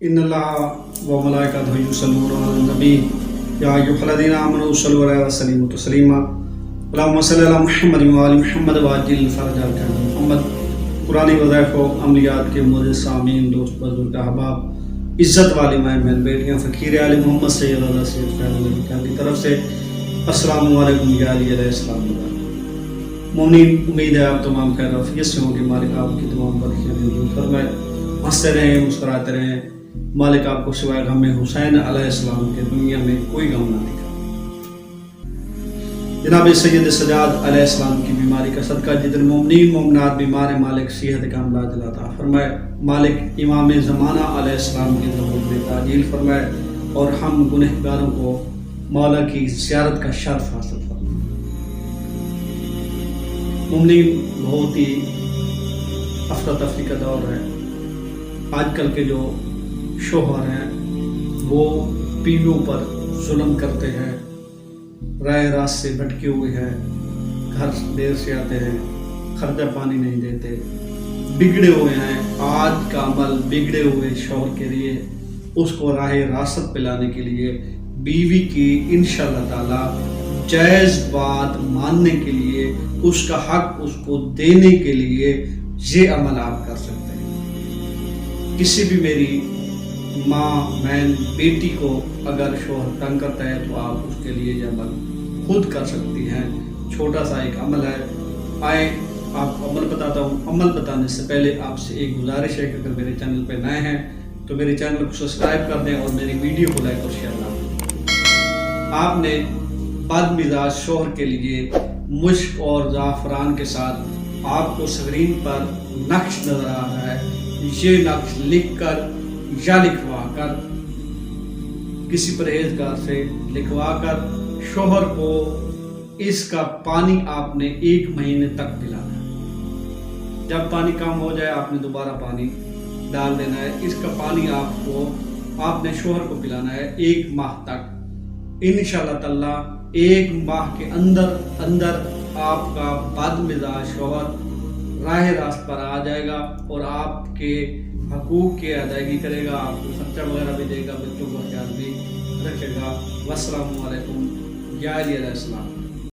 ان اللہ و ملائکتہ یصلون علی النبی یا ایھا الذین آمنوا صلوا علیہ وسلموا تسلیما اللہم صلی علی محمد و آل محمد وعجل فرج آل محمد۔ قرآنی وظائف و عملیات کے معزز سامعین، دوست بزرگ احباب، عزت والی مائیں بہن بیٹیاں، فقیر علی محمد سید رضا سید فیض علی خان کی طرف سے السلام علیکم یا علی علیہ السلام۔ مومنین، امید ہے آپ تمام خیر عافیت سے ہوں گے۔ مالک آپ کی تمام برکیاں دور فرمائے، ہنستے رہیں، مسکراتے رہیں۔ مالک آپ کو سوائے غم حسین علیہ السلام کے دنیا میں کوئی غم نہ دکھا۔ جناب سید سجاد علیہ السلام کی بیماری کا صدقہ جتنے مومنین مومنات بیمار ہیں، مالک صحت کاملہ عطا فرمائے۔ مالک امام زمانہ علیہ السلام کی ظہور میں تعجیل فرمائے اور ہم گنہگاروں کو مولا کی زیارت کا شرف حاصل فرمائے۔ مومنین، بہت ہی افراتفری کا دور ہے۔ آج کل کے جو شوہر ہیں وہ بیویوں پر ظلم کرتے ہیں، راہ راست سے بھٹکے ہوئے ہیں، گھر دیر سے آتے ہیں، خرچہ پانی نہیں دیتے، بگڑے ہوئے ہیں۔ آج کا عمل بگڑے ہوئے شوہر کے لیے، اس کو راہ راست پہ لانے کے لیے بیوی کی انشاءاللہ تعالی جائز بات ماننے کے لیے، اس کا حق اس کو دینے کے لیے یہ عمل آپ کر سکتے ہیں۔ کسی بھی میری ماں، بہن، بیٹی کو اگر شوہر تنگ کرتا ہے تو آپ اس کے لیے یہ عمل خود کر سکتی ہیں۔ چھوٹا سا ایک عمل ہے، آئے آپ کو عمل بتاتا ہوں۔ عمل بتانے سے پہلے آپ سے ایک گزارش ہے کہ اگر میرے چینل پہ نئے ہیں تو میرے چینل کو سبسکرائب کر دیں اور میری ویڈیو کو لائک اور شیئر نہ کریں۔ آپ نے بد مزاج شوہر کے لیے مشک اور زعفران کے ساتھ آپ کو اسکرین پر نقش نظر آ رہا ہے، یہ نقش لکھ کر یا لکھوا کر کسی پرہیزگار سے لکھوا کر شوہر کو اس کا پانی آپ نے 1 مہینے تک پلانا ہے۔ جب پانی کم ہو جائے آپ نے دوبارہ پانی ڈال دینا ہے۔ اس کا پانی آپ نے شوہر کو پلانا ہے 1 ماہ تک۔ انشاءاللہ تعالی 1 ماہ کے اندر آپ کا بد مزاج شوہر راہ راست پر آ جائے گا اور آپ کے حقوق کی ادائیگی کرے گا، آپ کو خرچہ وغیرہ بھی دے گا، بچوں کا خیال بھی رکھے گا۔ والسلام علیکم یا علیہ السلام۔